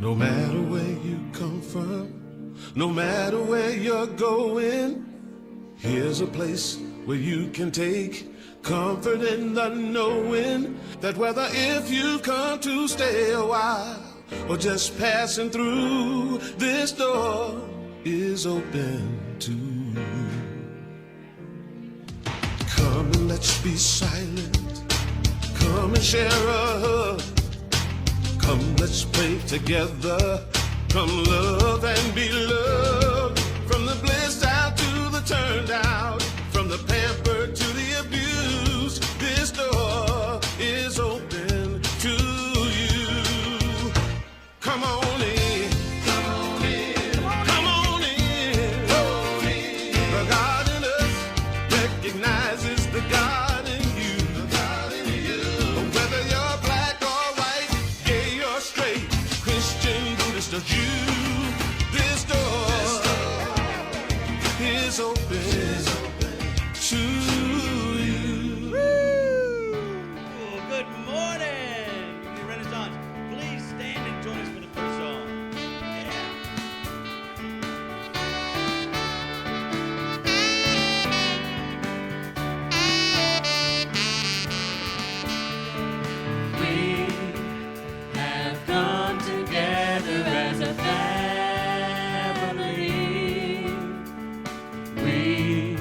No matter where you come from, no matter where you're going, here's a place where you can take comfort in the knowing that whether if you come to stay a while or just passing through, this door is open to you. Come and let's be silent. Come and share a hug. Come, let's pray together. Come, love and be loved. From the blissed out to the turned out, from the pampered to the abused, this door is open to you. Come on in. Come on in. Come on in. Come on in. The God in us recognizes the God in you. The God in you. Whether you're black or white, gay or straight, Christian, Buddhist or Jew, this door is open to you. Woo! Good morning, Community Renaissance. Please stand and join us for the first song. We have come together as a family. We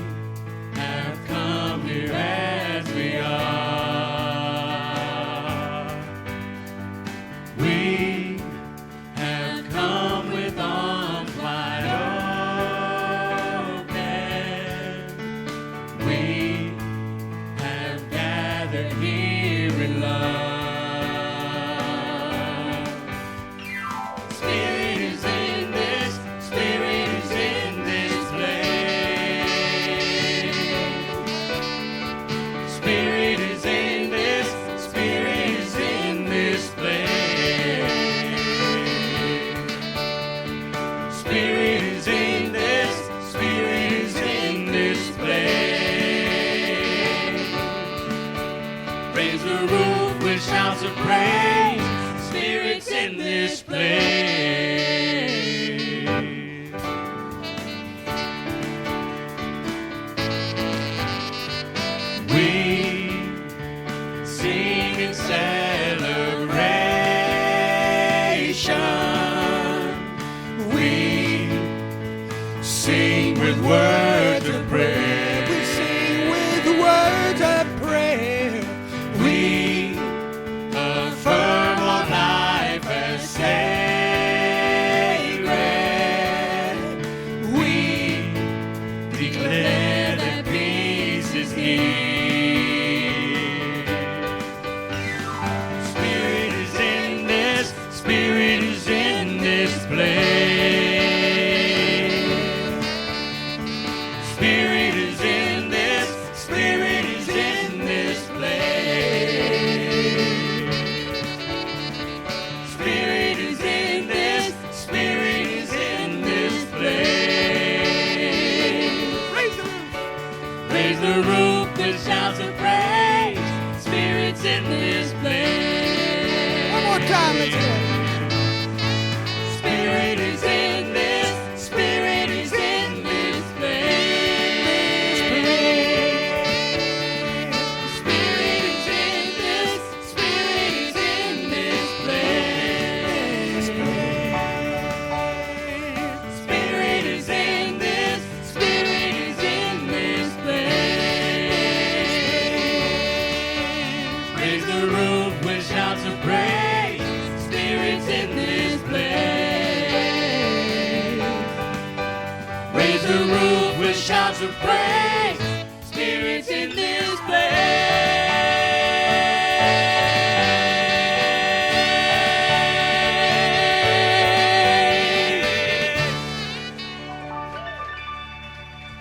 have come here as we are. We have come with arms wide open. We have gathered here in love. Spirit is in this, Spirit is in this place. Spirit is in this, Spirit is in this place. Spirit is in this, Spirit is in this place. Raise the roof with shouts of praise. Spirit's in this place. We sing in celebration. We sing with words of prayer. We sing with words of prayer. We affirm our life as sacred. We declare that peace is here. Spirit is in this, Spirit is in this place. Spirit is in this, Spirit is in this place. Spirit is in this, Spirit is in this place. Raise the roof with shouts of praise. Spirit's in this place. One more time, let's go. Spirit is in this, Spirit is in this place. Spirit is in this, Spirit is in this place. Spirit is in this, Spirit is in this place. Raise the roof with shouts of praise. Spirit's in this place. Raise the roof with shouts of praise. Spirit's in this place.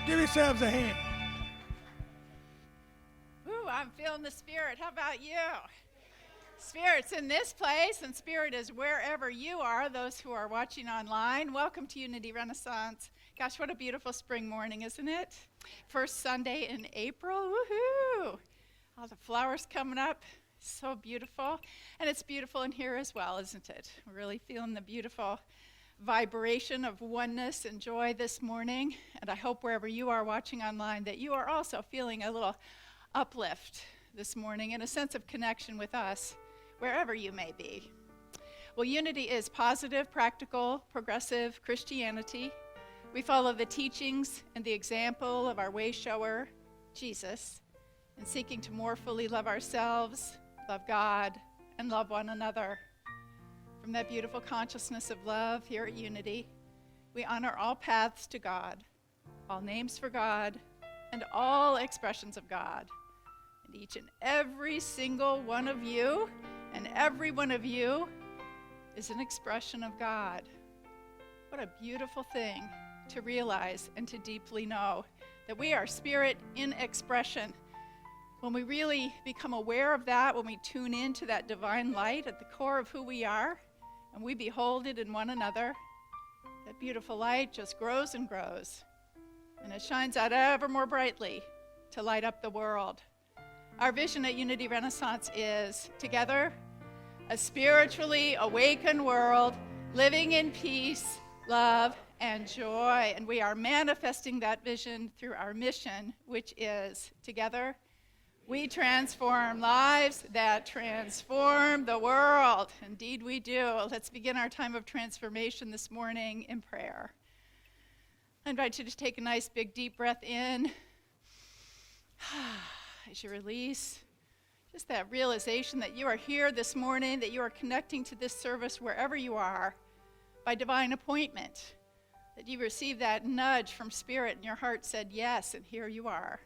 Give yourselves a hand. Ooh, I'm feeling the Spirit. How about you? Spirit's in this place, and Spirit is wherever you are, those who are watching online. Welcome to Unity Renaissance. Gosh, what a beautiful spring morning, isn't it? First Sunday in April. Woohoo! All the flowers coming up. So beautiful. And it's beautiful in here as well, isn't it? We're really feeling the beautiful vibration of oneness and joy this morning. And I hope wherever you are watching online that you are also feeling a little uplift this morning and a sense of connection with us, wherever you may be. Well, unity is positive, practical, progressive Christianity. We follow the teachings and the example of our way shower, Jesus, in seeking to more fully love ourselves, love God, and love one another. From that beautiful consciousness of love here at Unity, we honor all paths to God, all names for God, and all expressions of God. And each and every single one of you, and every one of you, is an expression of God. What a beautiful thing to realize and to deeply know that we are spirit in expression. When we really become aware of that, when we tune into that divine light at the core of who we are, and we behold it in one another, that beautiful light just grows and grows, and it shines out ever more brightly to light up the world. Our vision at Unity Renaissance is, together, a spiritually awakened world, living in peace, love, and joy. And we are manifesting that vision through our mission, which is, together, we transform lives that transform the world. Indeed we do. Let's begin our time of transformation this morning in prayer. I invite you to take a nice big deep breath in. As you release, just that realization that you are here this morning, that you are connecting to this service wherever you are by divine appointment, that you received that nudge from Spirit and your heart said yes, and here you are.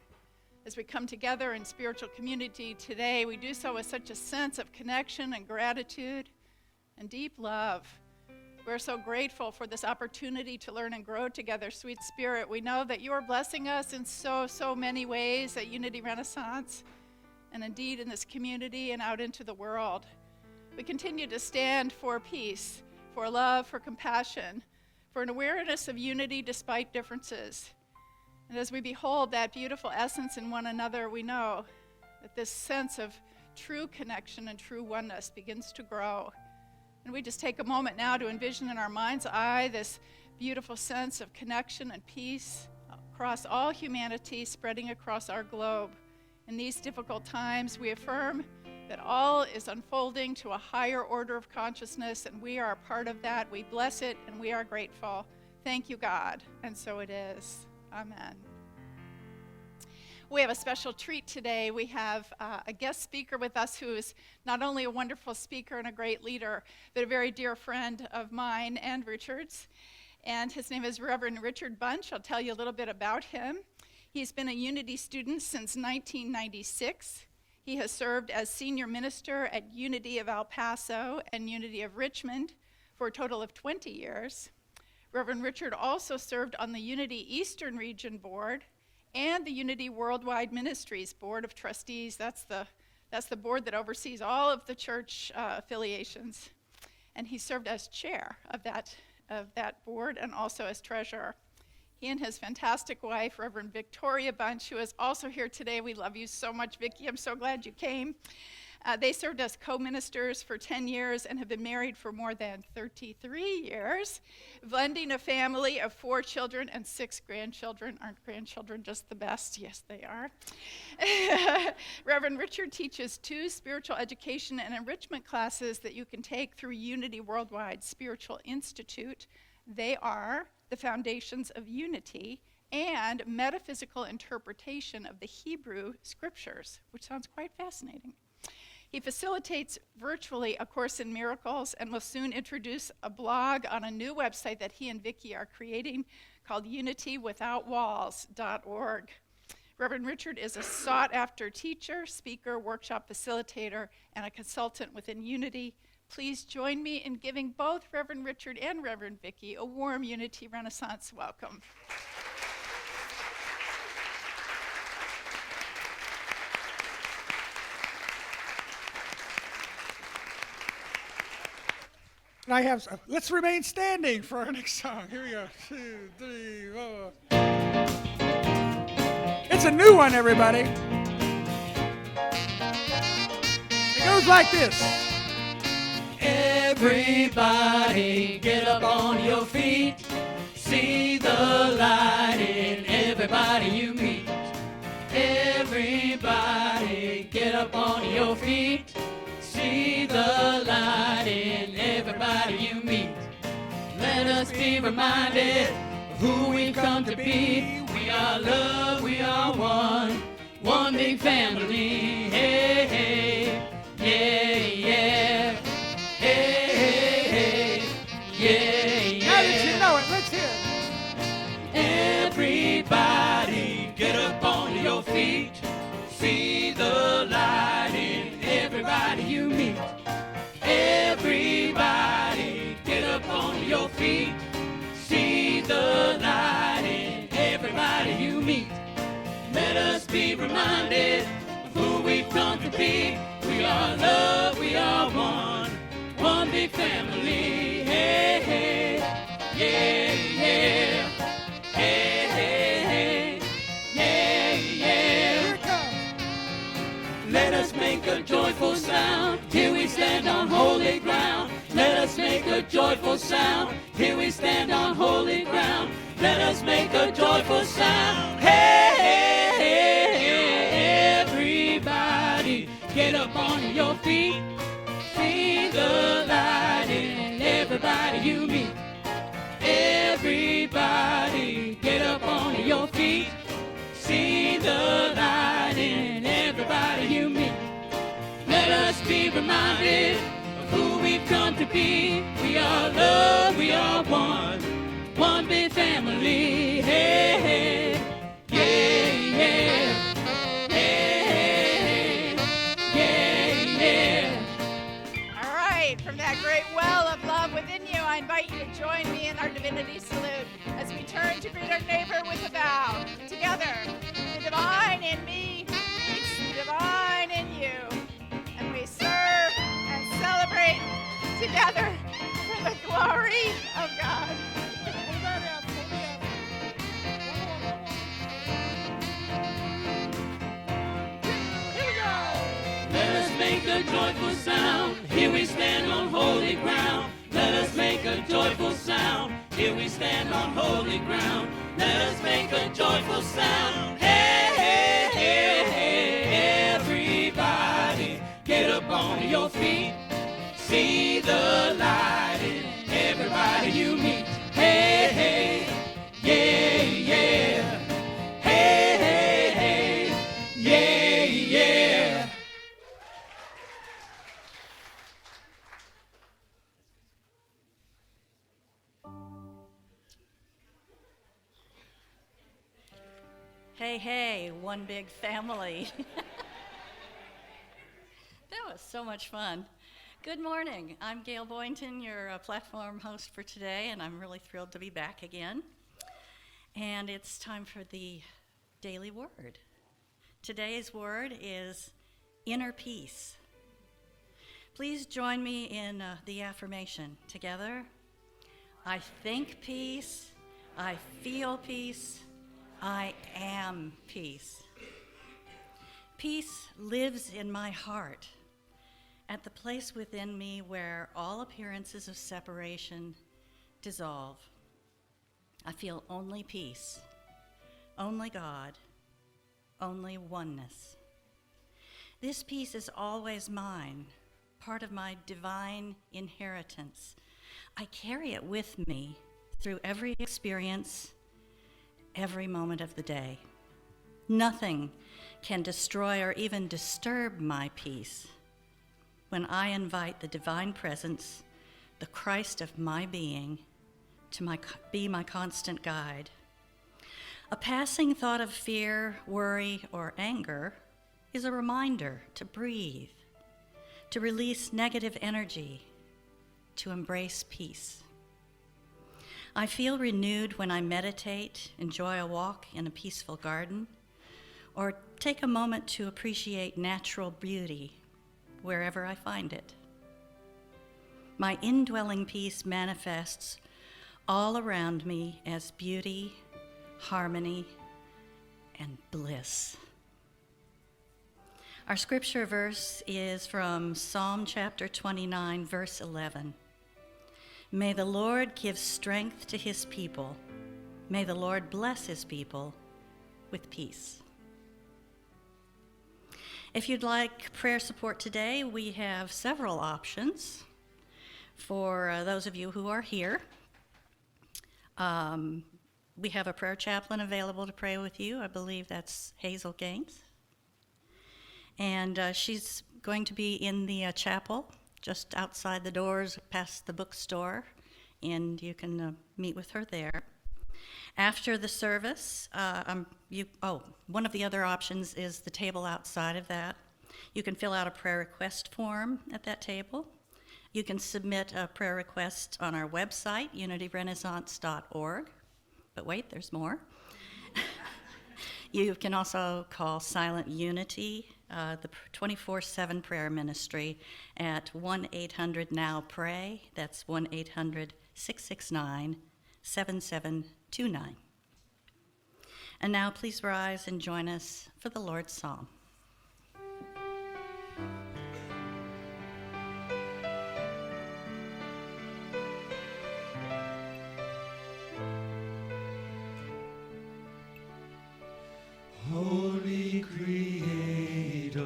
As we come together in spiritual community today, we do so with such a sense of connection and gratitude and deep love. We're so grateful for this opportunity to learn and grow together, sweet Spirit. We know that you are blessing us in so many ways at Unity Renaissance, and indeed in this community and out into the world. We continue to stand for peace, for love, for compassion, for an awareness of unity despite differences. And as we behold that beautiful essence in one another, we know that this sense of true connection and true oneness begins to grow. And we just take a moment now to envision in our mind's eye this beautiful sense of connection and peace across all humanity, spreading across our globe. In these difficult times, we affirm that all is unfolding to a higher order of consciousness, and we are a part of that. We bless it, and we are grateful. Thank you, God. And so it is. Amen. We have a special treat today. We have a guest speaker with us who is not only a wonderful speaker and a great leader, but a very dear friend of mine and Richard's. And his name is Reverend Richard Bunch. I'll tell you a little bit about him. He's been a Unity student since 1996. He has served as senior minister at Unity of El Paso and Unity of Richmond for a total of 20 years. Reverend Richard also served on the Unity Eastern Region Board and the Unity Worldwide Ministries Board of Trustees. That's the board that oversees all of the church affiliations. And he served as chair of that board and also as treasurer. He and his fantastic wife, Reverend Victoria Bunch, who is also here today. We love you so much, Vicki. I'm so glad you came. They served as co-ministers for 10 years and have been married for more than 33 years, blending a family of 4 children and 6 grandchildren. Aren't grandchildren just the best? Yes, they are. Reverend Richard teaches 2 spiritual education and enrichment classes that you can take through Unity Worldwide Spiritual Institute. They are the Foundations of Unity and Metaphysical Interpretation of the Hebrew Scriptures, which sounds quite fascinating. He facilitates virtually A Course in Miracles and will soon introduce a blog on a new website that he and Vicki are creating called unitywithoutwalls.org. Reverend Richard is a sought-after teacher, speaker, workshop facilitator, and a consultant within Unity. Please join me in giving both Reverend Richard and Reverend Vicki a warm Unity Renaissance welcome. And I have, let's remain standing for our next song. Here we go. 2, 3, 4. It's a new one, everybody. It goes goes like this. Everybody get up on your feet. See the light in everybody you meet. Everybody get up on your feet. See the light in everybody you meet. Let us be reminded of who we've come to be. We are love, we are one big family. Hey, hey, yeah, yeah. Hey, hey, hey, yeah, yeah. Now that you know it, let's hear it. Everybody get up on your feet. See the light in everybody you meet. Everybody get up on your feet. See the light in everybody you meet. Let us be reminded of who we've come to be. We are love, we are one big family. Hey, hey, yeah, yeah. Hey, hey, hey, yeah, yeah. Here it comes. Let us make a joyful sound. Here we stand on holy ground. Let us make a joyful sound. Here we stand on holy ground. Let us make a joyful sound. Hey, hey, hey, hey. Everybody get up on your feet. See the light in everybody you meet. Everybody get up on your feet. See the light in everybody you meet. Let us be reminded of who we've come to be. We are love, we are one big family. Hey, hey, yeah, yeah. Hey, hey, hey, yeah, yeah. All right, from that great well of love within you, I invite you to join me in our divinity salute as we turn to greet our neighbor with a bow. Together, the divine in me meets the divine in you. And we serve and celebrate together for the glory of God. Hold that out, hold that out. Here we go. Let us make a joyful sound. Here we stand on holy ground. Let us make a joyful sound. Here we stand on holy ground. Let us make a joyful sound. Hey, hey, hey, hey. Everybody get up on your feet. See the light in everybody you meet. Hey, hey, yeah, yeah. Hey, hey, hey, yeah, yeah. Hey, hey, one big family. That was so much fun. Good morning. I'm Gail Boynton, your platform host for today, and I'm really thrilled to be back again. And it's time for the daily word. Today's word is inner peace. Please join me in the affirmation together. I think peace, I feel peace, I am peace. Peace lives in my heart, at the place within me where all appearances of separation dissolve. I feel only peace, only God, only oneness. This peace is always mine, part of my divine inheritance. I carry it with me through every experience, every moment of the day. Nothing can destroy or even disturb my peace when I invite the divine presence, the Christ of my being, to be my constant guide. A passing thought of fear, worry, or anger is a reminder to breathe, to release negative energy, to embrace peace. I feel renewed when I meditate, enjoy a walk in a peaceful garden, or take a moment to appreciate natural beauty wherever I find it. My indwelling peace manifests all around me as beauty, harmony, and bliss. Our scripture verse is from Psalm chapter 29, verse 11. May the Lord give strength to his people. May the Lord bless his people with peace. If you'd like prayer support today, we have several options for those of you who are here. We have a prayer chaplain available to pray with you. I believe that's Hazel Gaines. And she's going to be in the chapel just outside the doors past the bookstore, and you can meet with her there. After the service, one of the other options is the table outside of that. You can fill out a prayer request form at that table. You can submit a prayer request on our website, unityrenaissance.org. But wait, there's more. You can also call Silent Unity, the 24/7 prayer ministry, at 1-800-NOW-PRAY. That's 1-800-669-7729. And now please rise and join us for the Lord's Psalm. Holy Creator,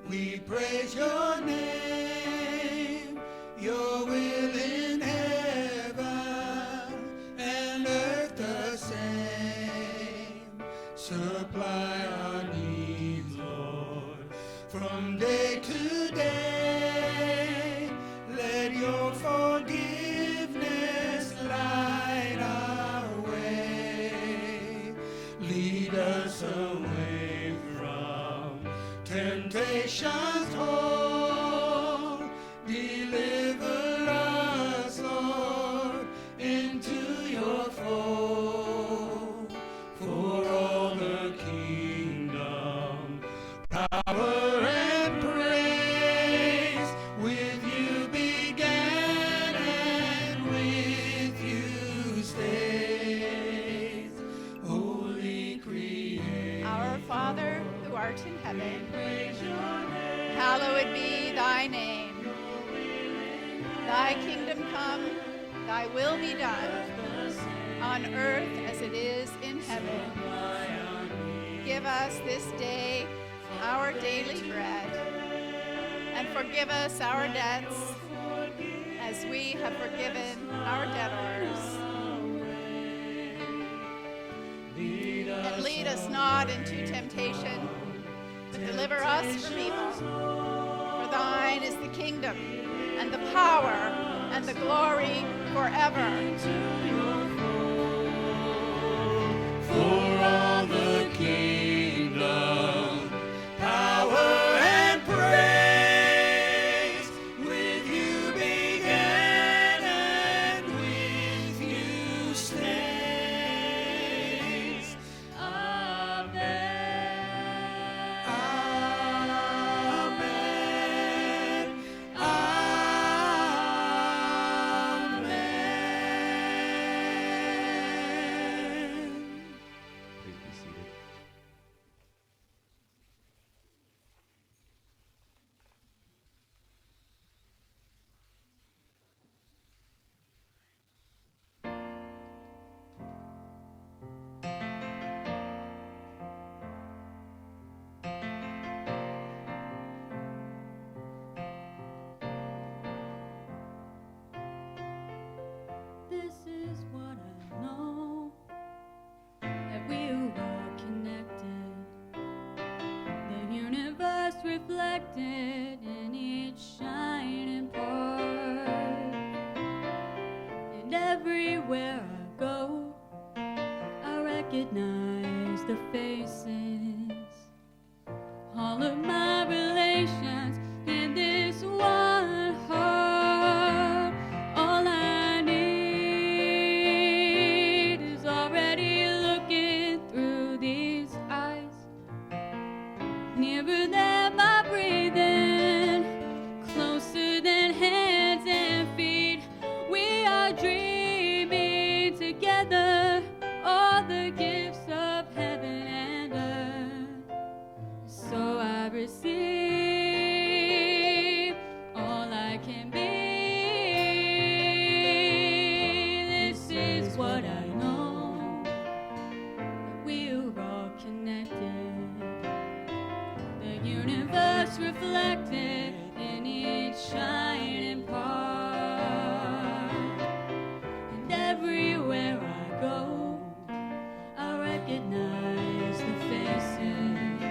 we praise your name, your will in heaven and earth the same. Supply our needs, Lord, from day to day. Let your forgiveness light our way. Lead us away from temptation's hold. Deliver us, Lord, into your fold. For all the kingdom, power and praise, with you began and with you stays. Holy Creator, Our Father, who art in heaven, hallowed be thy name. Thy kingdom come, thy will be done, on earth as it is in heaven. Give us this day our daily bread, and forgive us our debts as we have forgiven our debtors. And lead us not into temptation, but deliver us from evil. For thine is the kingdom, and the power, and the glory forever. for all the kingdom, power and praise, with you began and with you stays. Amen. Amen. Amen. Please be seated. This is what I know, that we are connected, the universe reflected in each shining part. And everywhere I go, I recognize the faces, all of my relations in this one heart. All I need is already looking through these eyes. Nearer than my breathing, closer than hands and feet. We are dreaming together all the gifts of heaven and earth. reflected in each shining part. And everywhere I go, I recognize the faces.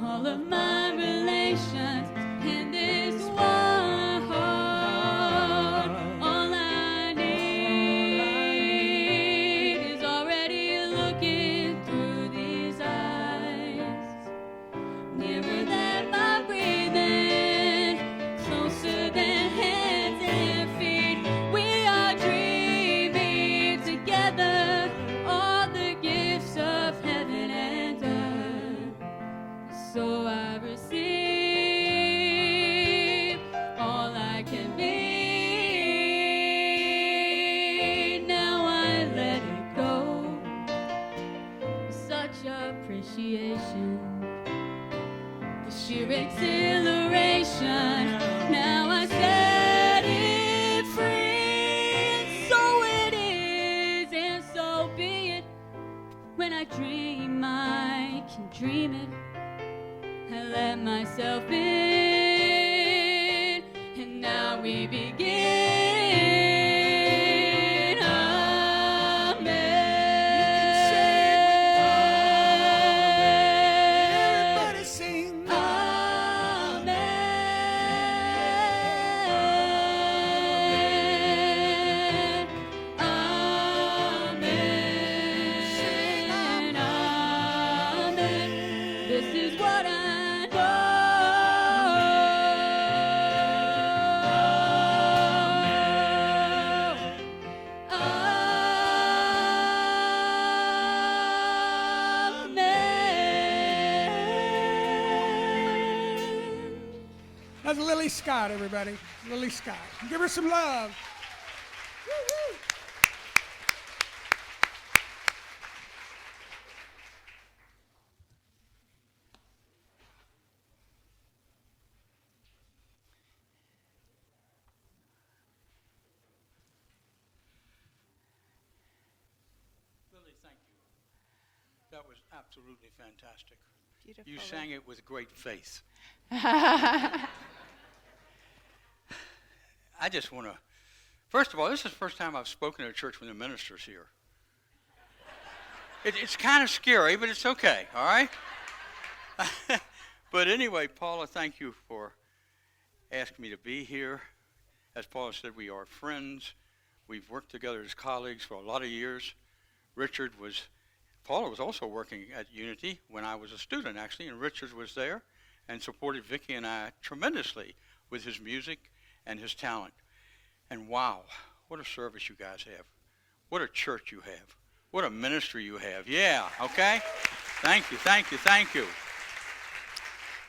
All of my relations in this one heart. All I need is already looking through these eyes. Nearer than my breathing, closer than hands and feet. We are dreaming together all the gifts of heaven and earth. So I receive all I can be. Now I let it go. Such appreciation, the sheer exhilaration. Now I set it free, and so it is, and so be it. When I dream, I can dream it. I let myself in, and now we begin. Amen. Everybody sing. Amen. Amen. Amen. This is what I know. Amen. That's Lily Scott, everybody. Lily Scott. Give her some love. Woo-hoo. Lily, thank you. That was absolutely fantastic. Beautiful. You sang it with great faith. I just want to, first of all, this is the first time I've spoken at a church when the minister's here. It's kind of scary, but it's okay, all right? But anyway, Paula, thank you for asking me to be here. As Paula said, we are friends. We've worked together as colleagues for a lot of years. Paula was also working at Unity when I was a student, actually, and Richard was there and supported Vicki and I tremendously with his music and his talent. And wow, what a service you guys have. What a church you have. What a ministry you have. Yeah, okay? Thank you, thank you, thank you.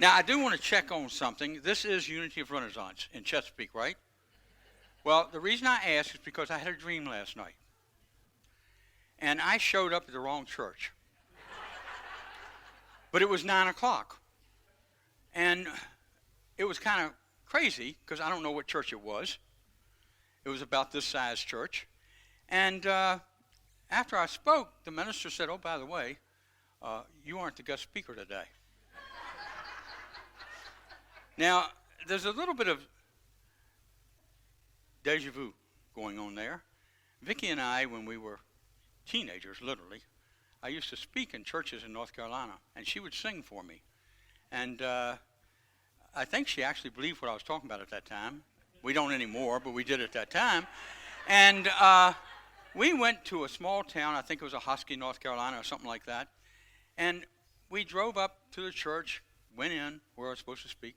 Now, I do want to check on something. This is Unity of Renaissance in Chesapeake, right? Well, the reason I ask is because I had a dream last night. And I showed up at the wrong church. But it was 9 o'clock. And it was kind of crazy because I don't know what church it was. It was about this size church. And after I spoke, the minister said, "Oh, by the way, you aren't the guest speaker today." Now, there's a little bit of deja vu going on there. Vicki and I, when we were teenagers, literally, I used to speak in churches in North Carolina, and she would sing for me. And I think she actually believed what I was talking about at that time. We don't anymore, but we did at that time. And we went to a small town, I think it was Ahoskie, North Carolina, or something like that. And we drove up to the church, went in where I was supposed to speak,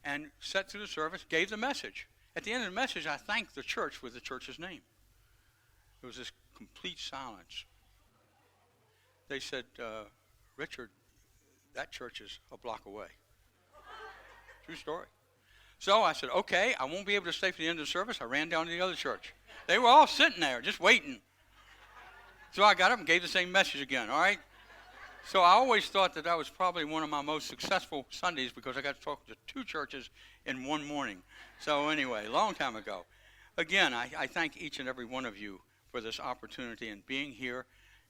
and sat through the service, gave the message. At the end of the message, I thanked the church with the church's name. There was this complete silence. They said, "Richard, that church is a block away." True story. So I said, "Okay, I won't be able to stay for the end of the service." I ran down to the other church. They were all sitting there, just waiting. So I got up and gave the same message again, all right? So I always thought that was probably one of my most successful Sundays because I got to talk to 2 churches in one morning. So anyway, a long time ago. Again, I thank each and every one of you for this opportunity and being here.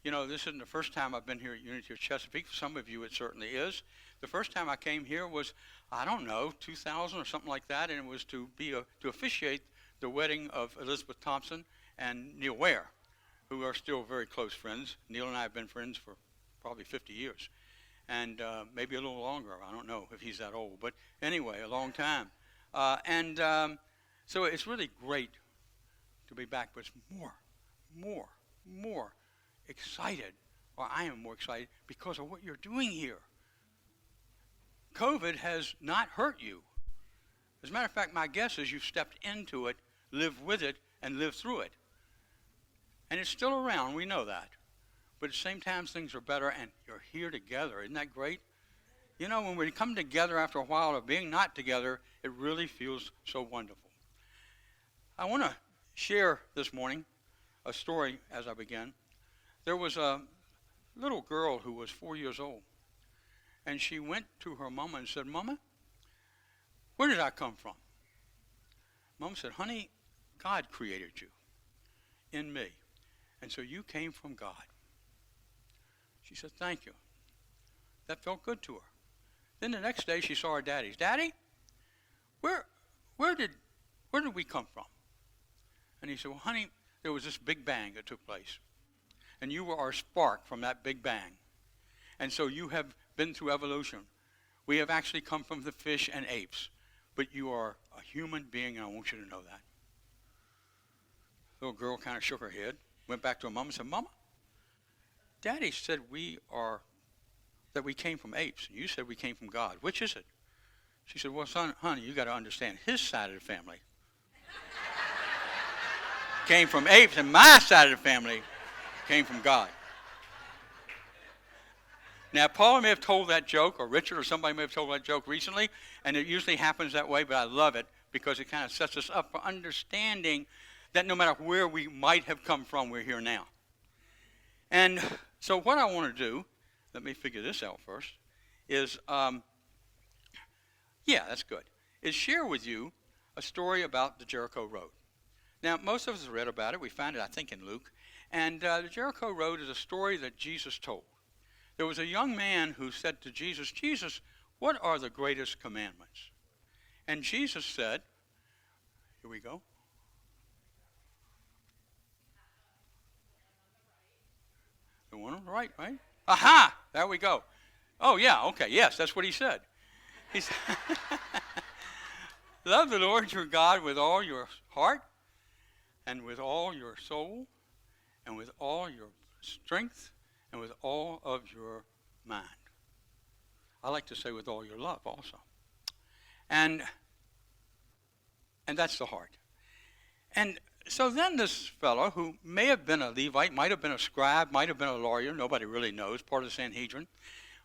You know, this isn't the first time I've been here at Unity of Chesapeake. For some of you, it certainly is. The first time I came here was, I don't know, 2000 or something like that, and it was to officiate the wedding of Elizabeth Thompson and Neil Ware, who are still very close friends. Neil and I have been friends for probably 50 years, and maybe a little longer. I don't know if he's that old, but anyway, a long time. So it's really great to be back, but it's more excited, or I am more excited because of what you're doing here. COVID has not hurt you. As a matter of fact, my guess is you've stepped into it, lived with it, and lived through it. And it's still around, we know that. But at the same time, things are better, and you're here together. Isn't that great? You know, when we come together after a while of being not together, it really feels so wonderful. I want to share this morning a story as I begin. There was a little girl who was 4 years old, and she went to her mama and said, "Mama, where did I come from?" Mama said, "Honey, God created you in me, and so you came from God." She said, "Thank you." That felt good to her. Then the next day she saw her daddy. "Daddy, where did we come from?" And he said, "Well, honey, there was this big bang that took place. And you were our spark from that big bang. And so you have been through evolution. We have actually come from the fish and apes. But you are a human being, and I want you to know that." The little girl kind of shook her head, went back to her mom and said, "Mama, Daddy said that we came from apes, and you said we came from God. Which is it?" She said, "Well, son, honey, you got to understand, his side of the family came from apes, and my side of the family came from God." Now, Paula may have told that joke, or Richard or somebody may have told that joke recently, and it usually happens that way, but I love it because it kind of sets us up for understanding that no matter where we might have come from, we're here now. And so what I want to do, let me figure this out first, is, that's good, is share with you a story about the Jericho Road. Now, most of us have read about it. We find it, I think, in Luke. And the Jericho Road is a story that Jesus told. There was a young man who said to Jesus, "Jesus, what are the greatest commandments?" And Jesus said, here we go. The one on the right, right? Aha! There we go. Oh, yeah, okay, yes, that's what he said. He said, "Love the Lord your God with all your heart, and with all your soul, and with all your strength, and with all of your mind." I like to say with all your love also. And that's the heart. And so then this fellow, who may have been a Levite, might have been a scribe, might have been a lawyer, nobody really knows, part of the Sanhedrin.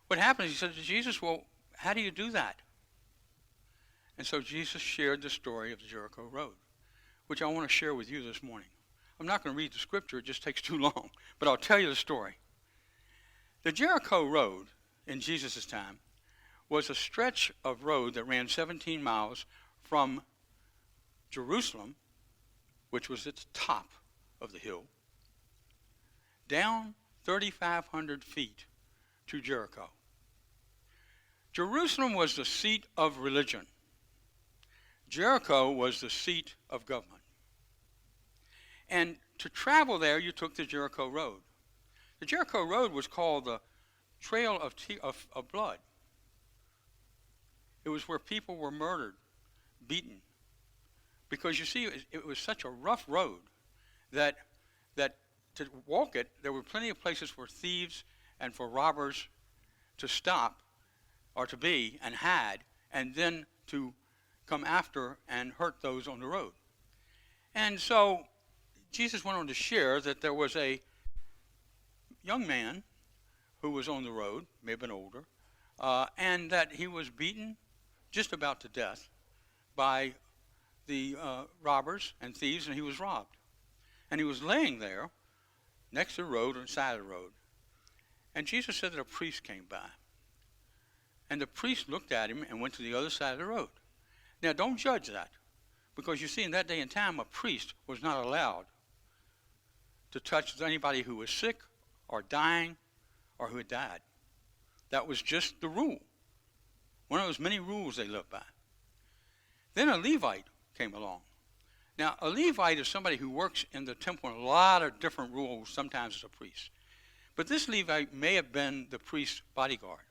What happened is he said to Jesus, "Well, how do you do that?" And so Jesus shared the story of the Jericho Road, which I want to share with you this morning. I'm not going to read the scripture, it just takes too long, but I'll tell you the story. The Jericho Road in Jesus' time was a stretch of road that ran 17 miles from Jerusalem, which was at the top of the hill, down 3,500 feet to Jericho. Jerusalem was the seat of religion. Jericho was the seat of government. And to travel there, you took the Jericho Road. The Jericho Road was called the Trail of Blood. It was where people were murdered, beaten. Because you see, it was such a rough road that to walk it, there were plenty of places for thieves and for robbers to stop or to be and hide, and then to come after and hurt those on the road. And so Jesus went on to share that there was a young man who was on the road, may have been older, and that he was beaten just about to death by the robbers and thieves, and he was robbed. And he was laying there next to the road, on the side of the road. And Jesus said that a priest came by. And the priest looked at him and went to the other side of the road. Now, don't judge that, because you see, in that day and time, a priest was not allowed to touch anybody who was sick or dying or who had died. That was just the rule. One of those many rules they lived by. Then a Levite came along. Now, a Levite is somebody who works in the temple in a lot of different roles, sometimes as a priest. But this Levite may have been the priest's bodyguard.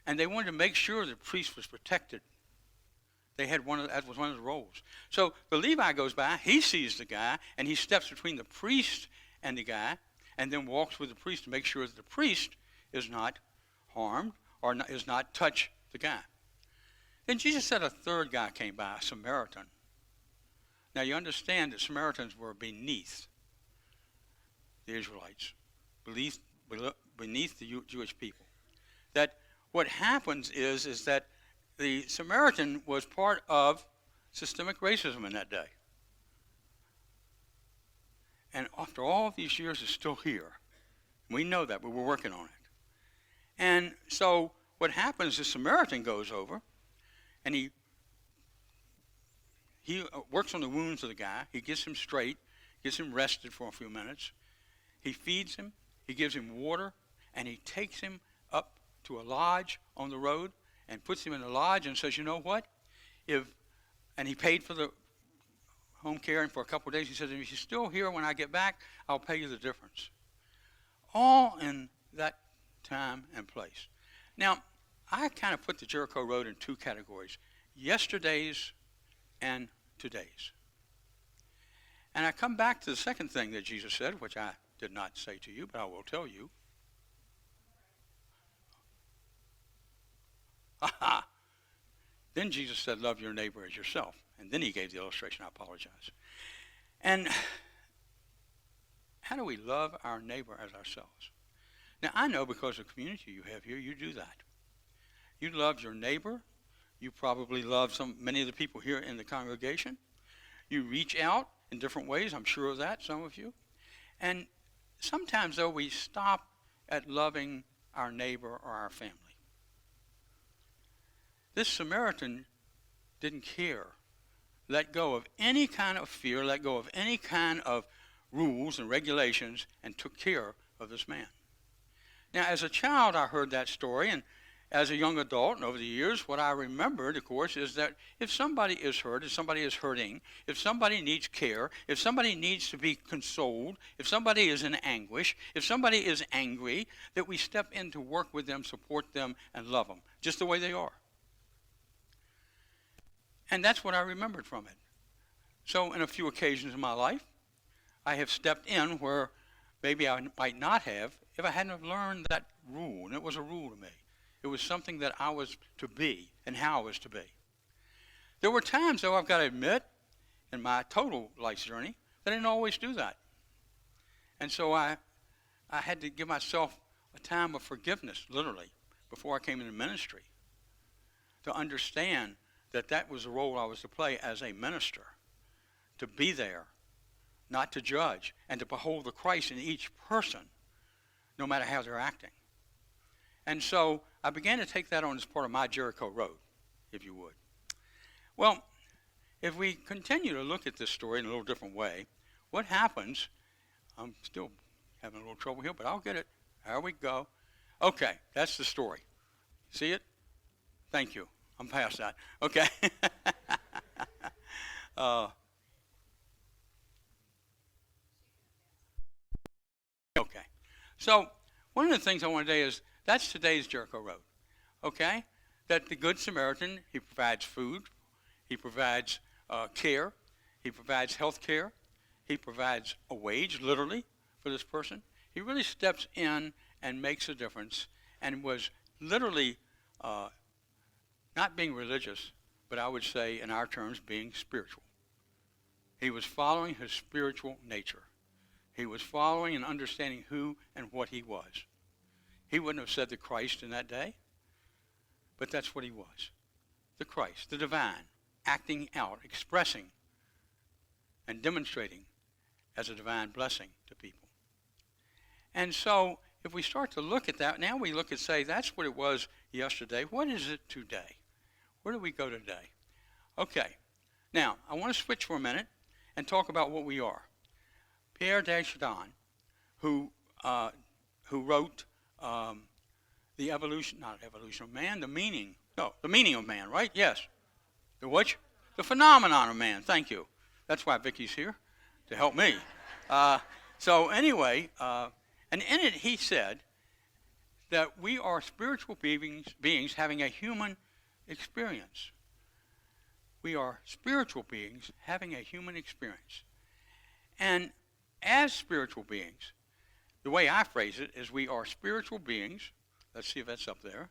And they wanted to make sure the priest was protected. They had that was one of the roles. So the Levite goes by, he sees the guy, and he steps between the priest and the guy, and then walks with the priest to make sure that the priest is not harmed or is not touch the guy. Then Jesus said a third guy came by, a Samaritan. Now you understand that Samaritans were beneath the Israelites, beneath the Jewish people. That what happens is that the Samaritan was part of systemic racism in that day. And after all these years, it's still here. We know that, but we're working on it. And so what happens is the Samaritan goes over, and he works on the wounds of the guy. He gets him straight, gets him rested for a few minutes. He feeds him, he gives him water, and he takes him up to a lodge on the road and puts him in the lodge and says, you know what? And he paid for the home care, and for a couple of days he says, if you're still here when I get back, I'll pay you the difference. All in that time and place. Now, I kind of put the Jericho Road in two categories, yesterday's and today's. And I come back to the second thing that Jesus said, which I did not say to you, but I will tell you. Then Jesus said, love your neighbor as yourself. And then he gave the illustration. I apologize. And how do we love our neighbor as ourselves? Now, I know because of the community you have here, you do that. You love your neighbor. You probably love many of the people here in the congregation. You reach out in different ways. I'm sure of that, some of you. And sometimes, though, we stop at loving our neighbor or our family. This Samaritan didn't care. Let go of any kind of fear, let go of any kind of rules and regulations, and took care of this man. Now, as a child, I heard that story, and as a young adult and over the years, what I remembered, of course, is that if somebody is hurt, if somebody is hurting, if somebody needs care, if somebody needs to be consoled, if somebody is in anguish, if somebody is angry, that we step in to work with them, support them, and love them, just the way they are. And that's what I remembered from it. So in a few occasions in my life, I have stepped in where maybe I might not have if I hadn't have learned that rule. And it was a rule to me. It was something that I was to be and how I was to be. There were times, though, I've got to admit, in my total life journey, that I didn't always do that. And so I had to give myself a time of forgiveness, literally, before I came into ministry, to understand that was the role I was to play as a minister, to be there, not to judge, and to behold the Christ in each person, no matter how they're acting. And so I began to take that on as part of my Jericho Road, if you would. Well, if we continue to look at this story in a little different way, what happens, I'm still having a little trouble here, but I'll get it. There we go. Okay, that's the story. See it? Thank you. I'm past that. Okay. Okay. So one of the things I want to say is that's today's Jericho Road. Okay? That the Good Samaritan, he provides food. He provides care. He provides health care. He provides a wage, literally, for this person. He really steps in and makes a difference and was literally not being religious, but I would say, in our terms, being spiritual. He was following his spiritual nature. He was following and understanding who and what he was. He wouldn't have said the Christ in that day, but that's what he was. The Christ, the divine, acting out, expressing, and demonstrating as a divine blessing to people. And so, if we start to look at that, now we look and say, that's what it was yesterday. What is it today? Where do we go today? Okay. Now, I want to switch for a minute and talk about what we are. Pierre Desjardins, who who wrote the evolution, not evolution of man, the meaning of man, right? Yes. The what? The phenomenon of man. Thank you. That's why Vicky's here, to help me. So anyway, and in it he said that we are spiritual beings having a human experience. We are spiritual beings having a human experience. And as spiritual beings, the way I phrase it is we are spiritual beings. Let's see if that's up there.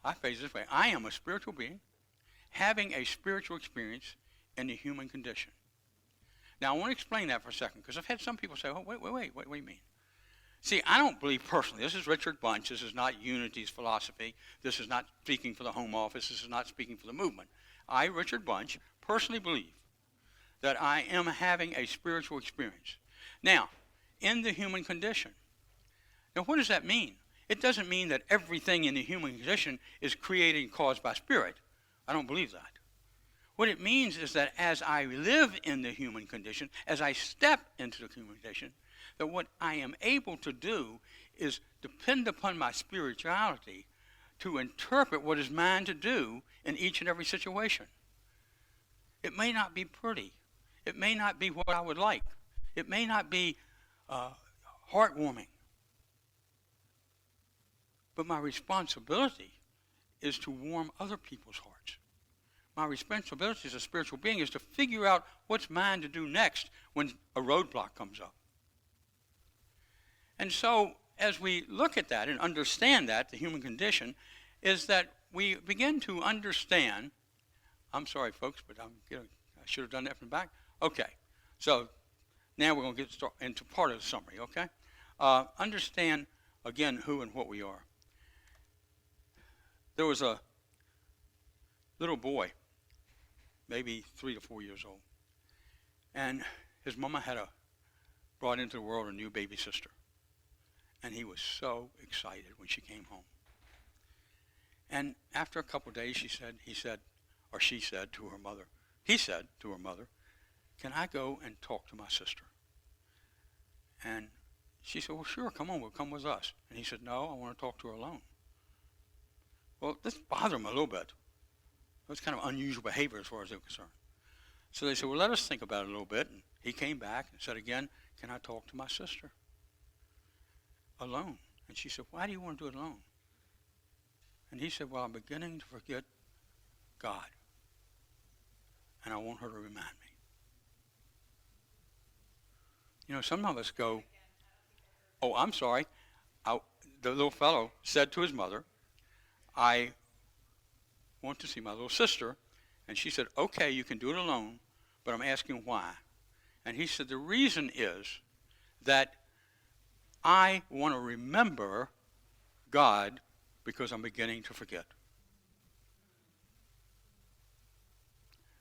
I phrase it this way. I am a spiritual being having a spiritual experience in the human condition. Now, I want to explain that for a second, because I've had some people say, oh, wait, what do you mean? See, I don't believe personally, this is Richard Bunch, this is not Unity's philosophy, this is not speaking for the Home Office, this is not speaking for the movement. I, Richard Bunch, personally believe that I am having a spiritual experience. Now, in the human condition. Now, what does that mean? It doesn't mean that everything in the human condition is created and caused by spirit. I don't believe that. What it means is that as I live in the human condition, as I step into the human condition, that what I am able to do is depend upon my spirituality to interpret what is mine to do in each and every situation. It may not be pretty. It may not be what I would like. It may not be heartwarming. But my responsibility is to warm other people's hearts. My responsibility as a spiritual being is to figure out what's mine to do next when a roadblock comes up. And so, as we look at that and understand that, the human condition, is that we begin to understand, I'm sorry folks, but I should have done that from the back. Okay, so now we're going to get into part of the summary, okay? Understand, again, who and what we are. There was a little boy, maybe 3 to 4 years old, and his mama had brought into the world a new baby sister. And he was so excited when she came home. And after a couple of days, she said to her mother, can I go and talk to my sister? And she said, well, sure, come on, we'll come with us. And he said, no, I want to talk to her alone. Well, this bothered him a little bit. It was kind of unusual behavior as far as they were concerned. So they said, well, let us think about it a little bit. And he came back and said again, can I talk to my sister? Alone. And she said, why do you want to do it alone? And he said, well, I'm beginning to forget God. And I want her to remind me. You know, some of us go, oh, I'm sorry. The little fellow said to his mother, I want to see my little sister. And she said, okay, you can do it alone, but I'm asking why. And he said, the reason is that I want to remember God because I'm beginning to forget.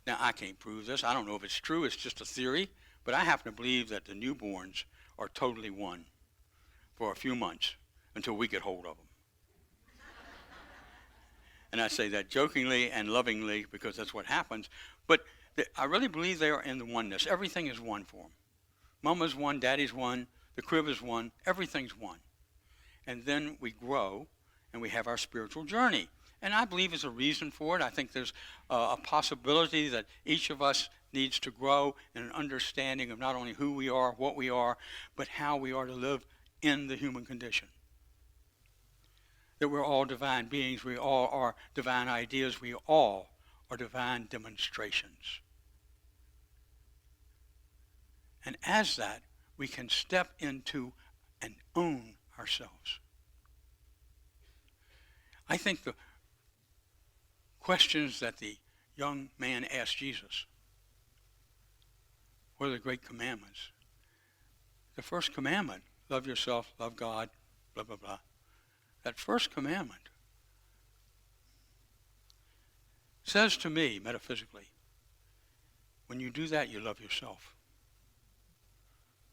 Now, I can't prove this. I don't know if it's true. It's just a theory. But I happen to believe that the newborns are totally one for a few months until we get hold of them. And I say that jokingly and lovingly because that's what happens. But I really believe they are in the oneness. Everything is one for them. Mama's one, daddy's one, the crib is one, everything's one. And then we grow and we have our spiritual journey. And I believe there's a reason for it. I think there's a possibility that each of us needs to grow in an understanding of not only who we are, what we are, but how we are to live in the human condition. That we're all divine beings, we all are divine ideas, we all are divine demonstrations. And as that, we can step into and own ourselves. I think the questions that the young man asked Jesus, what are the great commandments? The first commandment, love yourself, love God, blah, blah, blah. That first commandment says to me, metaphysically, when you do that, you love yourself.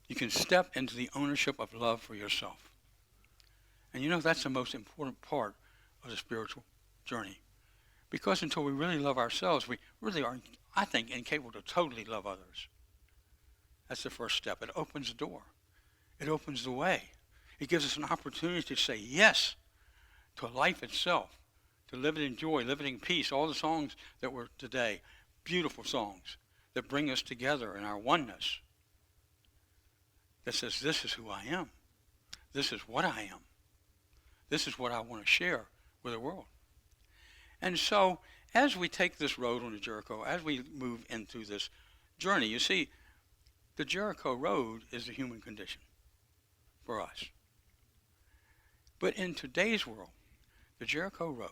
You can step into the ownership of love for yourself. And you know, that's the most important part of the spiritual journey. Because until we really love ourselves, we really are, I think, incapable to totally love others. That's the first step. It opens the door. It opens the way. It gives us an opportunity to say yes to life itself, to live it in joy, live it in peace. All the songs that were today, beautiful songs that bring us together in our oneness. That says, this is who I am. This is what I am. This is what I want to share with the world. And so, as we take this road on to Jericho, as we move into this journey, you see, the Jericho road is the human condition for us. But in today's world, the Jericho road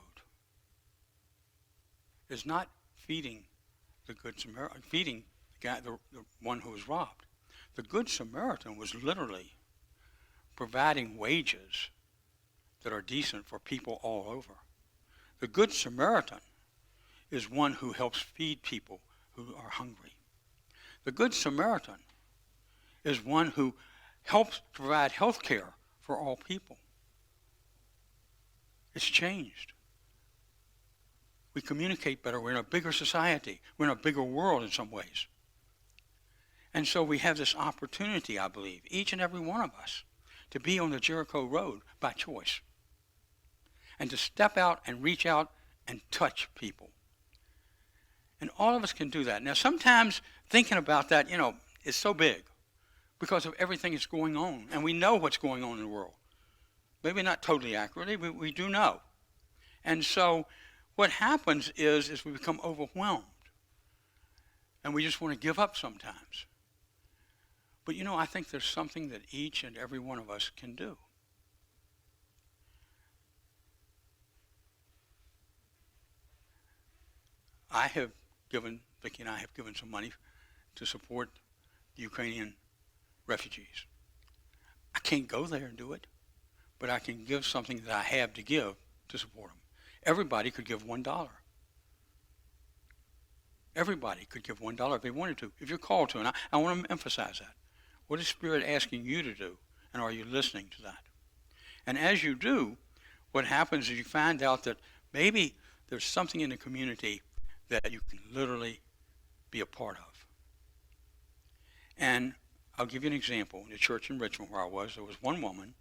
is not feeding the Good Samaritan, feeding the guy, the one who was robbed. The Good Samaritan was literally providing wages that are decent for people all over. The Good Samaritan is one who helps feed people who are hungry. The Good Samaritan is one who helps provide health care for all people. It's changed. We communicate better. We're in a bigger society. We're in a bigger world in some ways. And so we have this opportunity, I believe, each and every one of us, to be on the Jericho road by choice. And to step out and reach out and touch people. And all of us can do that. Now, sometimes thinking about that, is so big because of everything that's going on. And we know what's going on in the world. Maybe not totally accurately, but we do know. And so what happens is we become overwhelmed. And we just want to give up sometimes. But I think there's something that each and every one of us can do. Vicki and I have given some money to support the Ukrainian refugees. I can't go there and do it, but I can give something that I have to give to support them. Everybody could give $1. Everybody could give $1 if they wanted to, if you're called to. And I want to emphasize that. What is Spirit asking you to do? And are you listening to that? And as you do, what happens is you find out that maybe there's something in the community that you can literally be a part of. And I'll give you an example. In the church in Richmond where I was, there was one woman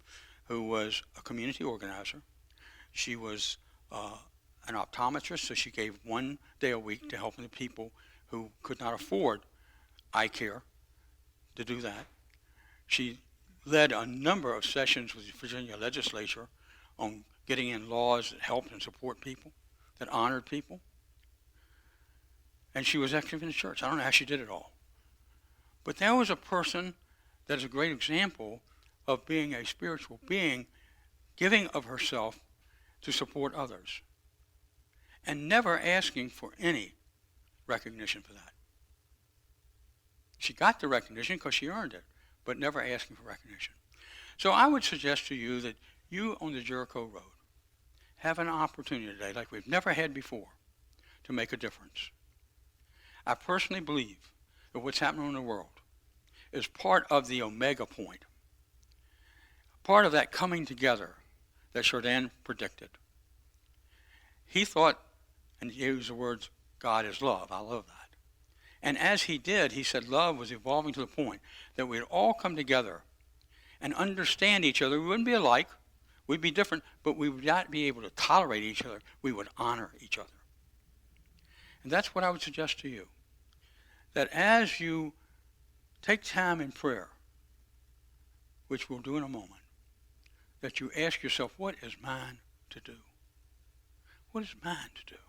who was a community organizer. She was an optometrist, so she gave 1 day a week to helping the people who could not afford eye care to do that. She led a number of sessions with the Virginia legislature on getting in laws that helped and support people, that honored people. And she was active in the church. I don't know how she did it all. But there was a person that is a great example of being a spiritual being, giving of herself to support others, and never asking for any recognition for that. She got the recognition because she earned it, but never asking for recognition. So I would suggest to you that you on the Jericho road have an opportunity today, like we've never had before, to make a difference. I personally believe that what's happening in the world is part of the omega point, part of that coming together that Chardin predicted. He thought, and he used the words, God is love. I love that. And as he did, he said love was evolving to the point that we'd all come together and understand each other. We wouldn't be alike. We'd be different, but we would not be able to tolerate each other. We would honor each other. And that's what I would suggest to you. That as you take time in prayer, which we'll do in a moment, that you ask yourself, what is mine to do? What is mine to do?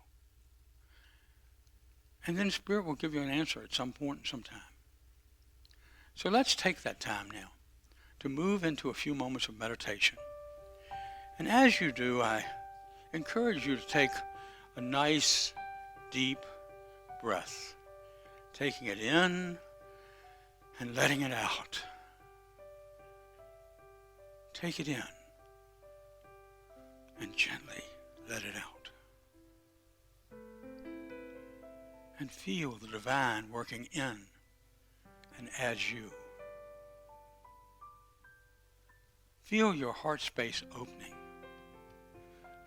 And then Spirit will give you an answer at some point in some time. So let's take that time now to move into a few moments of meditation. And as you do, I encourage you to take a nice, deep breath, taking it in and letting it out. Take it in and gently let it out. And feel the divine working in and as you. Feel your heart space opening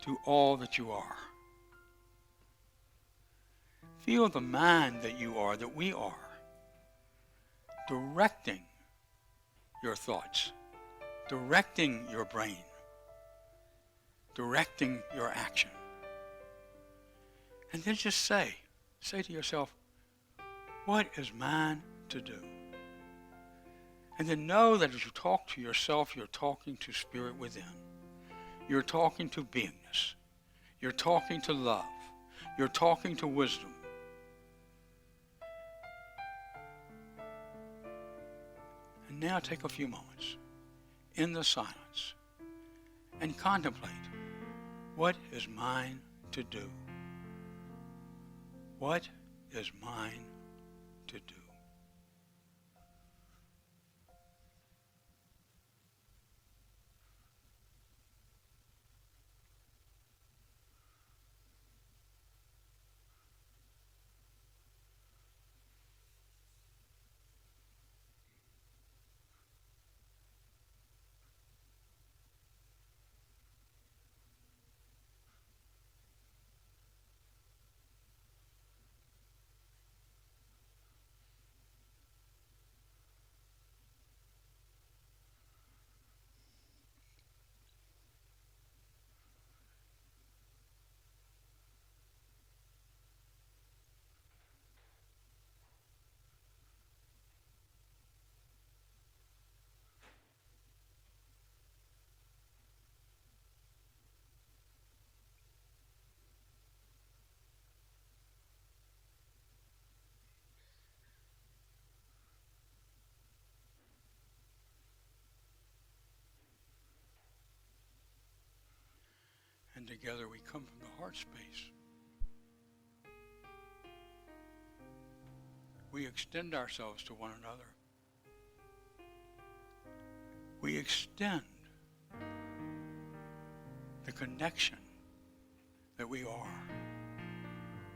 to all that you are. Feel the mind that you are, that we are, directing your thoughts, directing your brain, directing your action. And then just say to yourself, what is mine to do? And then know that as you talk to yourself, you're talking to spirit within. You're talking to beingness. You're talking to love. You're talking to wisdom. And now take a few moments in the silence and contemplate, what is mine to do? What is mine to do? And together we come from the heart space. We extend ourselves to one another. We extend the connection that we are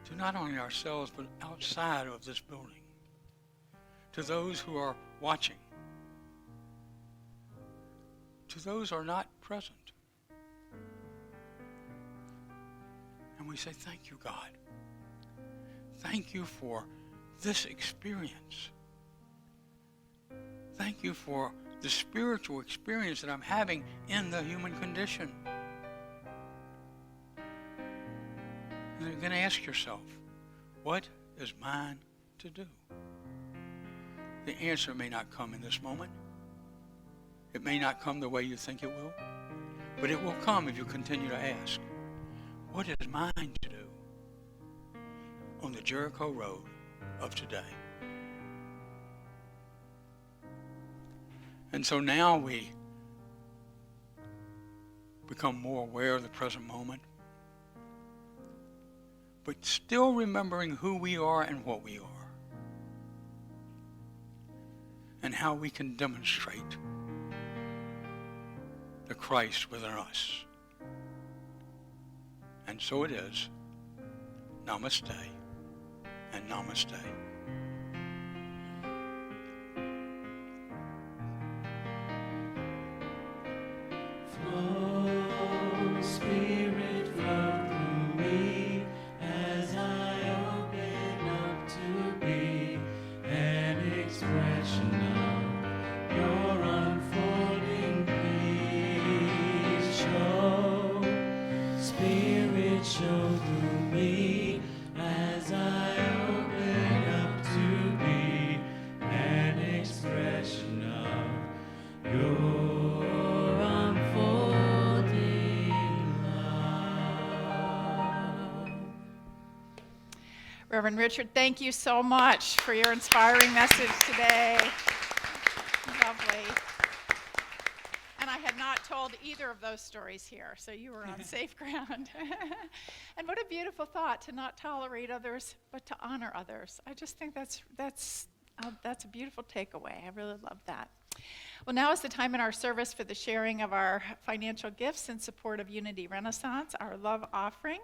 to not only ourselves but outside of this building, to those who are watching, to those who are not present. And we say, thank you, God. Thank you for this experience. Thank you for the spiritual experience that I'm having in the human condition. And you're going to ask yourself, what is mine to do? The answer may not come in this moment. It may not come the way you think it will, but it will come if you continue to ask. What is mine to do on the Jericho road of today? And so now we become more aware of the present moment, but still remembering who we are and what we are, and how we can demonstrate the Christ within us. And so it is. Namaste and namaste. Flow, Spirit, flow through me as I open up to be an expression of your unfolding peace. Show through me as I open up to be an expression of your unfolding love. Reverend Richard, thank you so much for your inspiring message today. Lovely. And I had not told either of those stories here, so you were on safe ground. And what a beautiful thought, to not tolerate others, but to honor others. I just think that's a beautiful takeaway. I really love that. Well, now is the time in our service for the sharing of our financial gifts in support of Unity Renaissance, our love offering.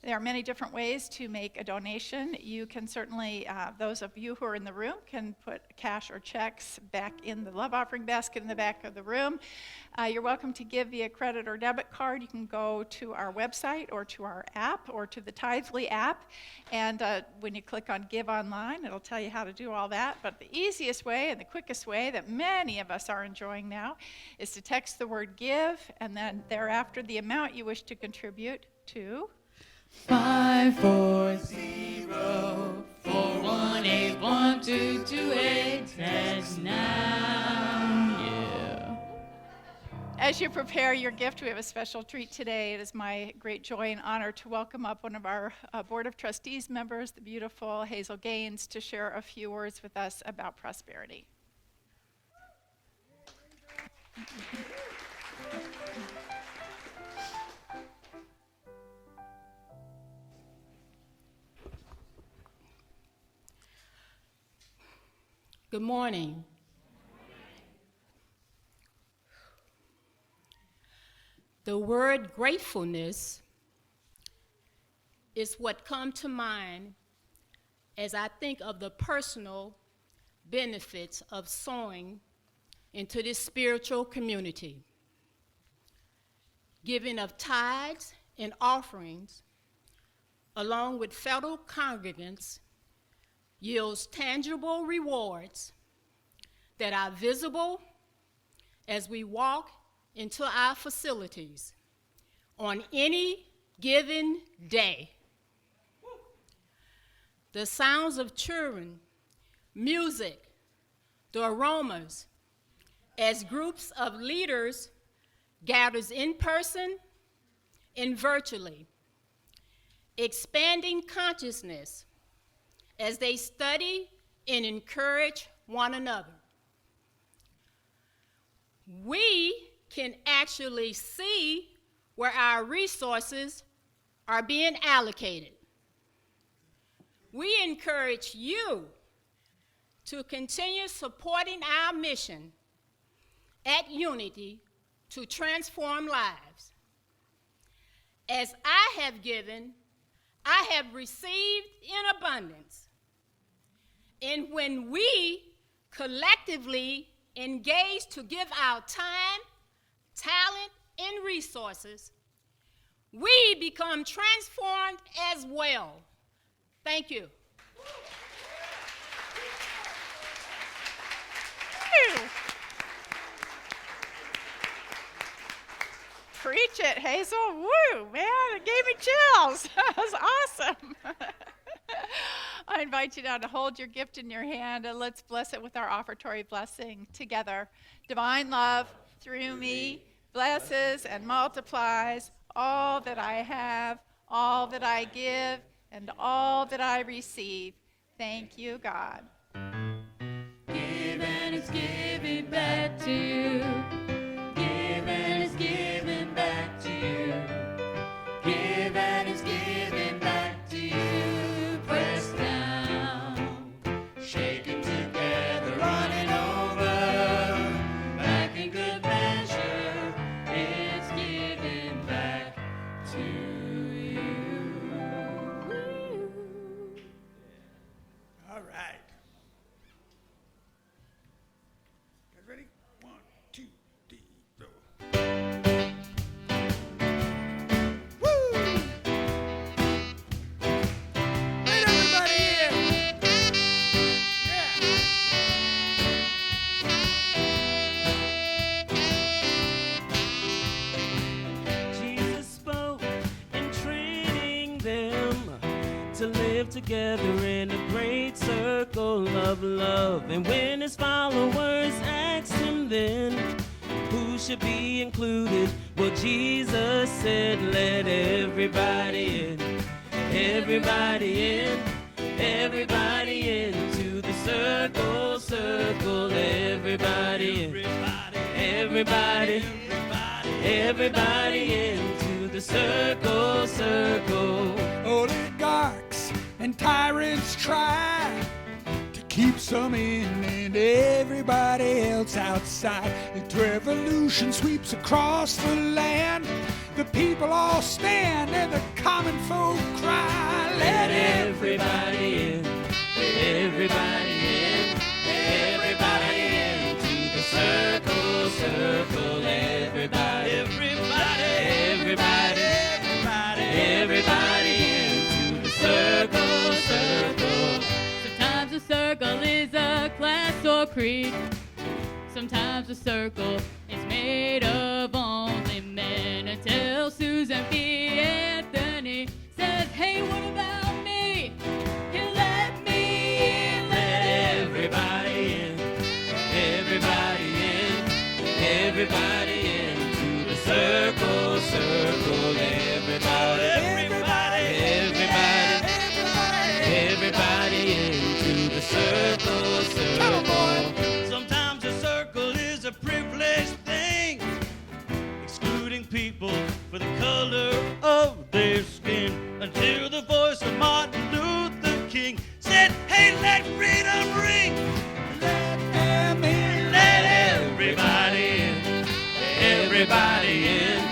There are many different ways to make a donation. You can certainly, those of you who are in the room can put cash or checks back in the love offering basket in the back of the room. You're welcome to give via credit or debit card. You can go to our website or to our app or to the Tithely app. And when you click on Give Online, it'll tell you how to do all that. But the easiest way and the quickest way that many of us are enjoying now is to text the word give and then thereafter the amount you wish to contribute to 540-418-1228. Text now. Yeah. As you prepare your gift, we have a special treat today. It is my great joy and honor to welcome up one of our Board of Trustees members, the beautiful Hazel Gaines, to share a few words with us about prosperity. Good morning. The word gratefulness is what comes to mind as I think of the personal benefits of sowing into this spiritual community. Giving of tithes and offerings, along with fellow congregants, yields tangible rewards that are visible as we walk into our facilities on any given day. The sounds of children, music, the aromas, as groups of leaders gathers in person and virtually, expanding consciousness as they study and encourage one another. We can actually see where our resources are being allocated. We encourage you to continue supporting our mission at Unity to transform lives. As I have given, I have received in abundance. And when we collectively engage to give our time, talent, and resources, we become transformed as well. Thank you. Preach it, Hazel. Woo, man, it gave me chills. That was awesome. I invite you now to hold your gift in your hand and let's bless it with our offertory blessing together. Divine love through me blesses and multiplies all that I have, all that I give, and all that I receive. Thank you, God. Give and it's giving back to you. Give and it's giving back to you. Give and it's giving back to you. Pressed down, shaken together, running over. Back in good measure, it's giving back to you. All right. Guys ready? 1, 2, 3, go. Woo! Let everybody in. Yeah. Jesus spoke in training them to live together in a great circle of love. And when his followers asked him then who should be included, well, Jesus said, let everybody in, everybody in, everybody into the circle, circle, everybody in, everybody, everybody into the circle, circle. Oligarchs and tyrants try to keep some in and everybody else outside. The revolution sweeps across the land. The people all stand and the common folk cry. Let everybody in, everybody in, everybody into the circle, circle, everybody, everybody, everybody, everybody, everybody into the circle, circle. Sometimes a circle is a class or creed. Sometimes a circle is made of only men. Until Susan B. Anthony says, hey, what about me? You let me in. Let everybody in, everybody in, everybody into the circle, circle, everybody, everybody, everybody, everybody into the circle, circle. Sometimes a circle is a privileged thing, excluding people for the color of their skin, until the voice of Martin Luther King said, hey, let freedom ring. Let them in. Let everybody in, Everybody in,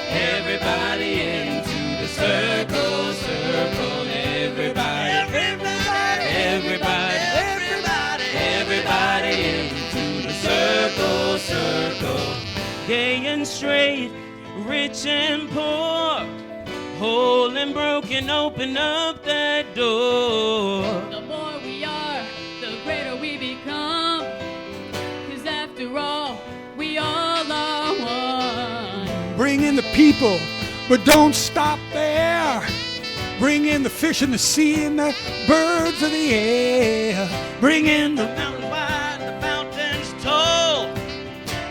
everybody into the circle, circle, everybody, everybody, everybody, everybody, everybody into the circle, circle. Gay and straight, rich and poor, whole and broken, open up that door. The more we are, the greater we become. 'Cause after all, we all are one. Bring in the people, but don't stop there. Bring in the fish in the sea and the birds of the air. Bring in the mountains wide, the fountains tall.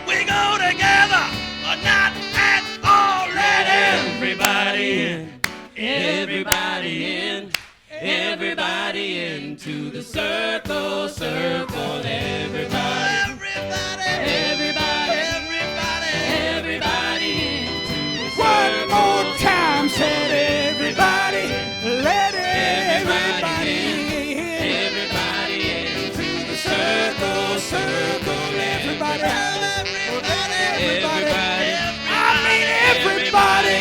We go together, or not at all. Let Everybody in, everybody in, everybody into the circle, circle, everybody, everybody, everybody, everybody, everybody into the one circle. more time, said everybody. Let everybody in. Everybody into the circle, circle, everybody, everybody, I mean everybody.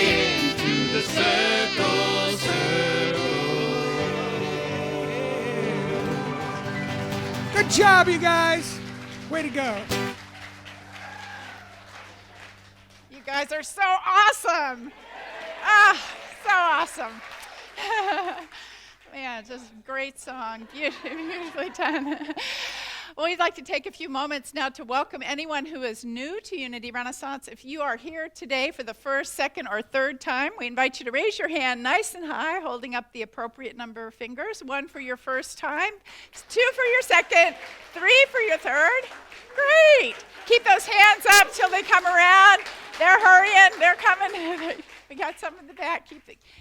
into the circle, circle. Good job, you guys. Way to go. You guys are so awesome. Ah, so awesome. Man, just great song. Beautifully done. Well, we'd like to take a few moments now to welcome anyone who is new to Unity Renaissance. If you are here today for the first, second, or third time, we invite you to raise your hand nice and high, holding up the appropriate number of fingers. 1 for your first time, 2 for your second, 3 for your third. Great. Keep those hands up till they come around. They're hurrying. They're coming. We got some in the back.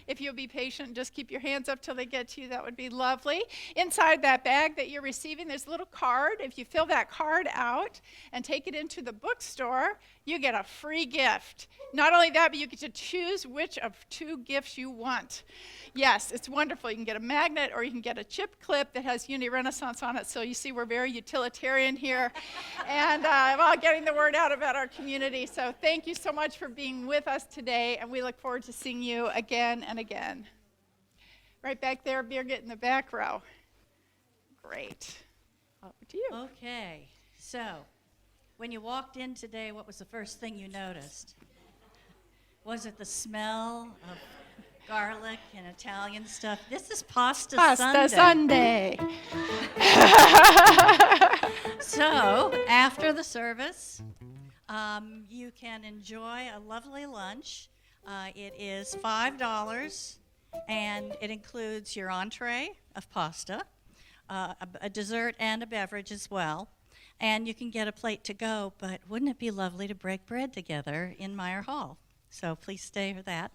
If you'll be patient, just keep your hands up till they get to you. That would be lovely. Inside that bag that you're receiving, there's a little card. If you fill that card out and take it into the bookstore, you get a free gift. Not only that, but you get to choose which of 2 gifts you want. Yes, it's wonderful. You can get a magnet or you can get a chip clip that has Unity Renaissance on it. So you see we're very utilitarian here and while getting the word out about our community. So thank you so much for being with us today, and we look forward to seeing you again and again. Right back there, Birgit, in the back row. Great. Over to you. Okay, so when you walked in today, what was the first thing you noticed? Was it the smell of garlic and Italian stuff? This is Pasta Sunday. So after the service, you can enjoy a lovely lunch. It is $5, and it includes your entree of pasta, a dessert, and a beverage as well. And you can get a plate to go, but wouldn't it be lovely to break bread together in Meyer Hall? So please stay for that.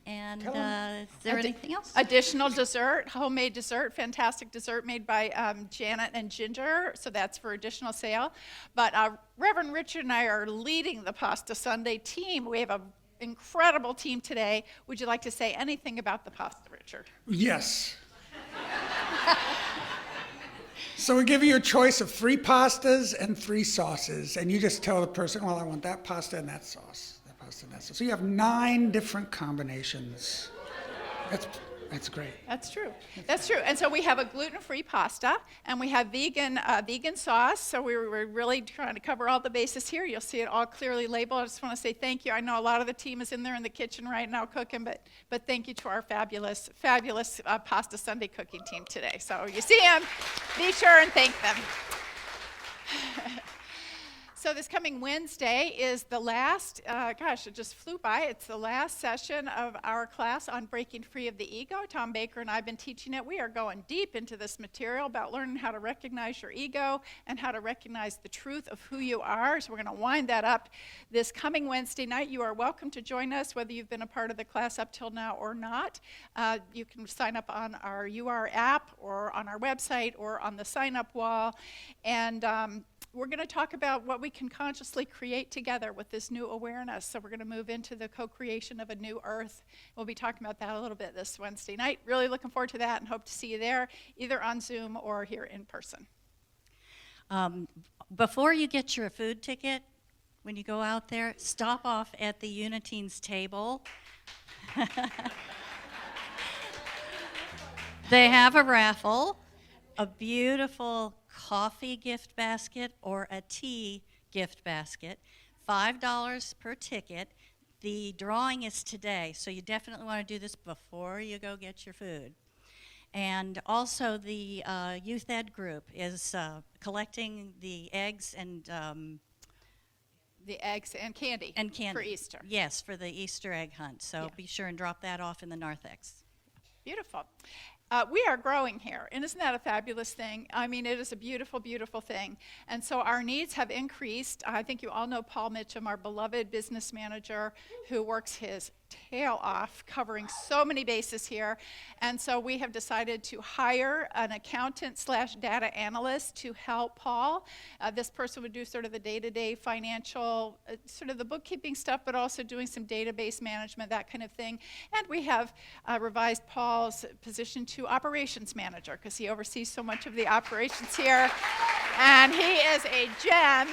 And is there anything else? Additional dessert, homemade dessert, fantastic dessert made by Janet and Ginger. So that's for additional sale. But Reverend Richard and I are leading the Pasta Sunday team. We have an incredible team today. Would you like to say anything about the pasta, Richard? Yes. So we give you a choice of 3 pastas and 3 sauces, and you just tell the person, well, I want that pasta and that sauce. pasta nest. So you have 9 different combinations. That's great. That's true. That's true. And so we have a gluten-free pasta, and we have vegan sauce. So we're really trying to cover all the bases here. You'll see it all clearly labeled. I just want to say thank you. I know a lot of the team is in there in the kitchen right now cooking, but thank you to our fabulous Pasta Sunday cooking team today. So you see them, be sure and thank them. So this coming Wednesday is the last, it just flew by. It's the last session of our class on breaking free of the ego. Tom Baker and I have been teaching it. We are going deep into this material about learning how to recognize your ego and how to recognize the truth of who you are. So we're going to wind that up this coming Wednesday night. You are welcome to join us, whether you've been a part of the class up till now or not. You can sign up on our UR app or on our website or on the sign-up wall. And we're going to talk about what we can consciously create together with this new awareness. So we're going to move into the co-creation of a new earth. We'll be talking about that a little bit this Wednesday night. Really looking forward to that and hope to see you there, either on Zoom or here in person. Before you get your food ticket, when you go out there, stop off at the Uniteens table. They have a raffle, a beautiful coffee gift basket or a tea gift basket, $5 per ticket. The drawing is today, so you definitely want to do this before you go get your food. And also the youth ed group is collecting the eggs and candy. And candy. For Easter. Yes, for the Easter egg hunt. So be sure and drop that off in the narthex. Beautiful. We are growing here, and isn't that a fabulous thing? I mean, it is a beautiful, beautiful thing. And so our needs have increased. I think you all know Paul Mitchum, our beloved business manager, who works his tail off covering so many bases here. And so we have decided to hire an accountant/data analyst to help Paul. This person would do sort of the day-to-day financial, sort of the bookkeeping stuff, but also doing some database management, that kind of thing. And we have revised Paul's position to operations manager because he oversees so much of the operations here. And he is a gem.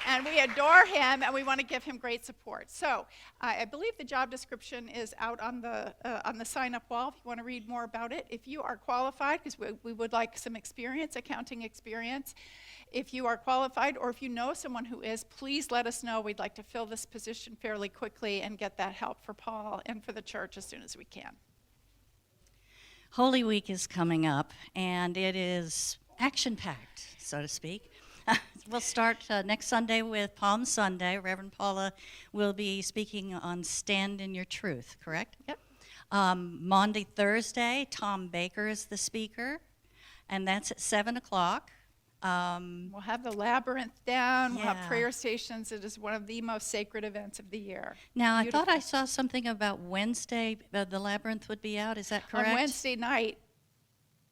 And we adore him, and we want to give him great support. So I believe the job description is out on the sign-up wall if you want to read more about it. If you are qualified, because we would like some experience, accounting experience. If you are qualified or if you know someone who is, please let us know. We'd like to fill this position fairly quickly and get that help for Paul and for the church as soon as we can. Holy Week is coming up, and it is action-packed, so to speak. We'll start next Sunday with Palm Sunday. Reverend Paula will be speaking on Stand in Your Truth, correct? Yep. Monday, Thursday, Tom Baker is the speaker, and that's at 7 o'clock. We'll have the labyrinth down. We'll have prayer stations. It is one of the most sacred events of the year. Now, beautiful. I thought I saw something about Wednesday, the labyrinth would be out. Is that correct? On Wednesday night.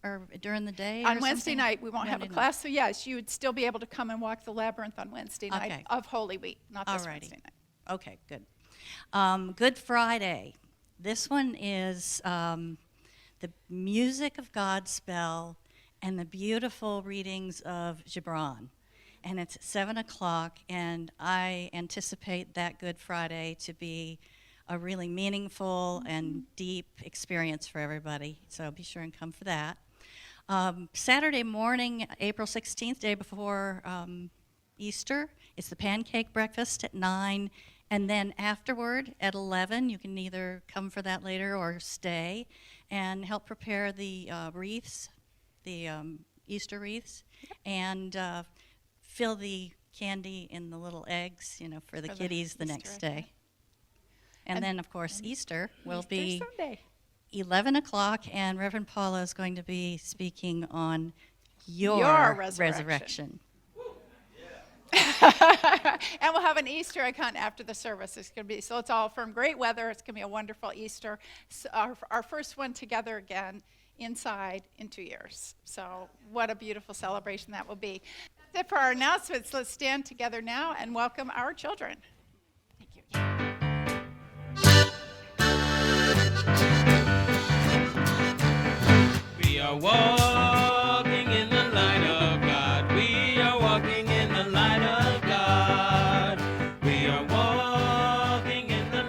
Or during the day? On Wednesday night, we won't have a class. So, yes, you would still be able to come and walk the labyrinth on Wednesday night of Holy Week, not this Wednesday night. Okay, good. Good Friday. This one is the music of Godspell and the beautiful readings of Gibran. And it's at 7 o'clock, and I anticipate that Good Friday to be a really meaningful and deep experience for everybody. So be sure and come for that. Saturday morning, April 16th, day before Easter, it's the pancake breakfast at 9, and then afterward at 11, you can either come for that later or stay and help prepare the wreaths, the Easter wreaths, and fill the candy in the little eggs, for the kiddies the next day. And then, of course, Easter will be Sunday. 11 o'clock, and Reverend Paula is going to be speaking on your resurrection. And we'll have an Easter egg hunt after the service. It's going to be, so it's all from great weather. It's going to be a wonderful Easter. So our first one together again inside in 2 years. So what a beautiful celebration that will be. That's it for our announcements. Let's stand together now and welcome our children. Thank you. We are walking in the light of God. We are walking in the light of God. We are walking in the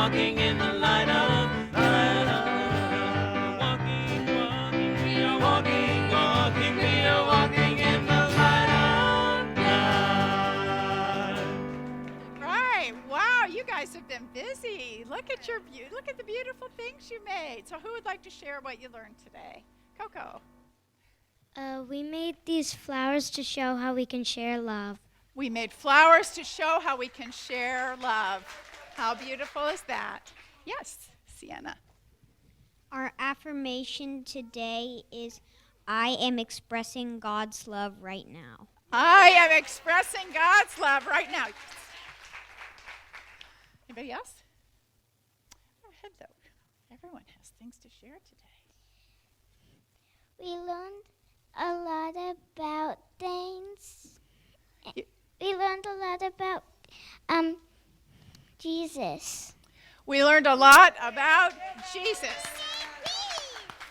walking in the light of walking, we are walking, we are walking in the light of God. Right. Wow, you guys have been busy. Look at look at the beautiful things you made. So who would like to share what you learned today? Coco. We made these flowers to show how we can share love. We made flowers to show how we can share love. How beautiful is that? Yes, Sienna. Our affirmation today is, I am expressing God's love right now. I am expressing God's love right now. Anybody else? Go ahead, though. Everyone has things to share today. We learned a lot about things. We learned a lot about Jesus. We learned a lot about Jesus.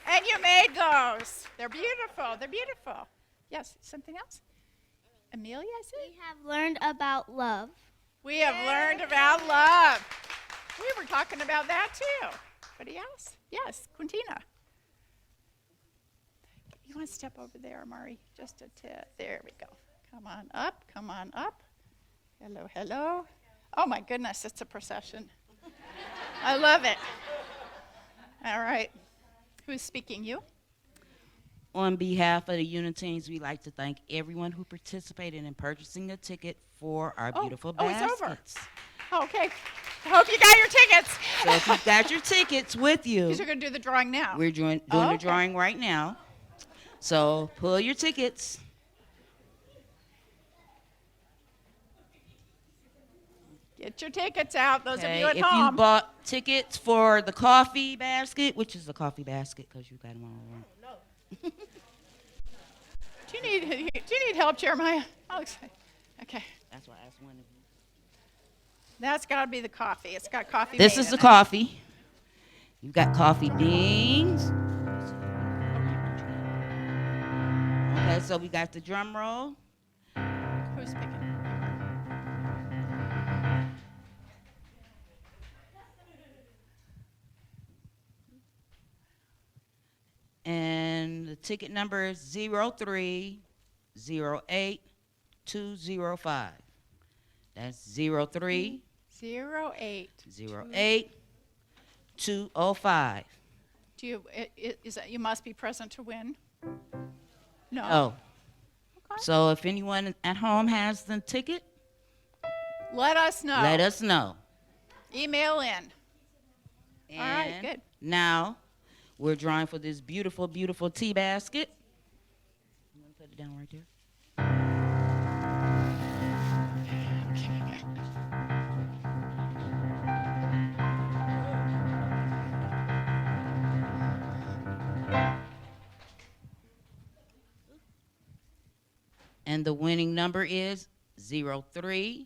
And you made those. They're beautiful. They're beautiful. Yes, something else? Amelia, is it? We have learned about love. We have learned about love. We were talking about that too. Anybody else? Yes, Quintina. You want to step over there, Amari? Just a tip. There we go. Come on up. Come on up. Hello, hello. Oh my goodness, it's a procession. I love it. All right. Who's speaking? You? On behalf of the Uniteens, we'd like to thank everyone who participated in purchasing a ticket for our beautiful baskets. It's over. Okay. I hope you got your tickets. So if you've got your tickets with you, Because you're going to do the drawing now. we're doing the drawing right now. So pull your tickets. Get your tickets out, those of Okay, you at if home. you bought tickets for the coffee basket, which is the coffee basket because you got them all wrong. Do you need help, Jeremiah? Okay. That's why I asked one of you. That's got to be the coffee. It's got coffee. This made is in the it. coffee. You've got coffee beans. Okay, so we got the drum roll. Who's picking? And the ticket number is 0308205. That's 03 08. 08205. Do you? Is that you must be present to win? No. Oh. Okay. So if anyone at home has the ticket, Let us know. let us know. Email in. And All right. Good. now we're drawing for this beautiful, beautiful tea basket. I'm going to put it down right there. And the winning number is 0308292.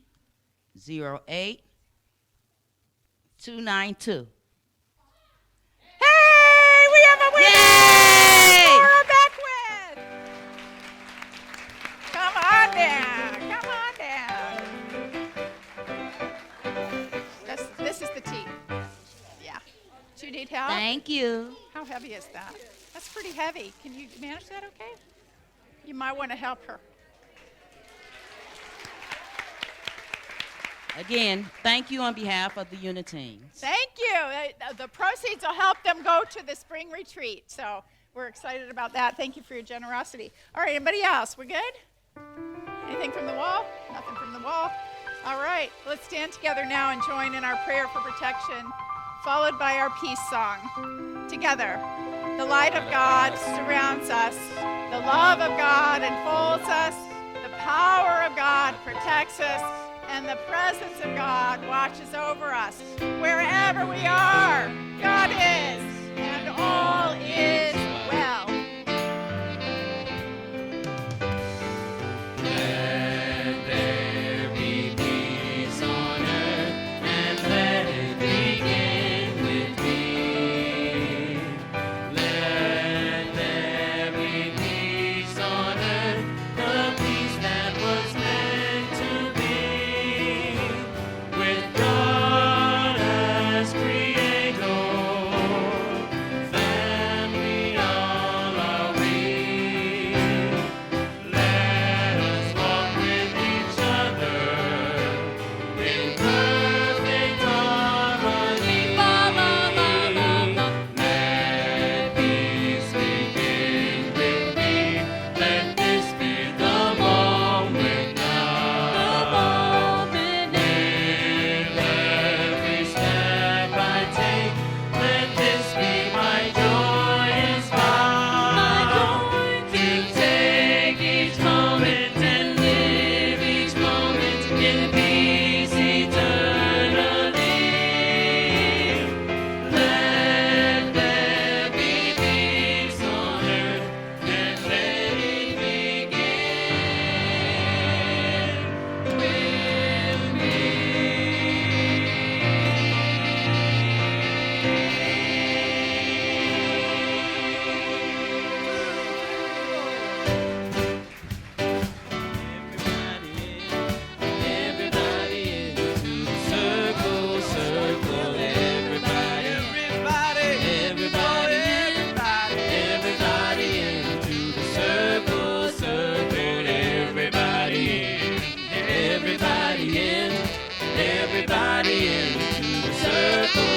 Hey, we have a winner! Yay! Laura Beckwith! Come on down. Come on down. This is the tea. Yeah. Do you need help? Thank you. How heavy is that? That's pretty heavy. Can you manage that okay? You might want to help her. Again, thank you on behalf of the Uniteens. Thank you. The proceeds will help them go to the spring retreat. So we're excited about that. Thank you for your generosity. All right, anybody else? We're good? Anything from the wall? Nothing from the wall? All right, let's stand together now and join in our prayer for protection, followed by our peace song. Together, the light of God surrounds us. The love of God enfolds us. The power of God protects us. And the presence of God watches over us wherever we are.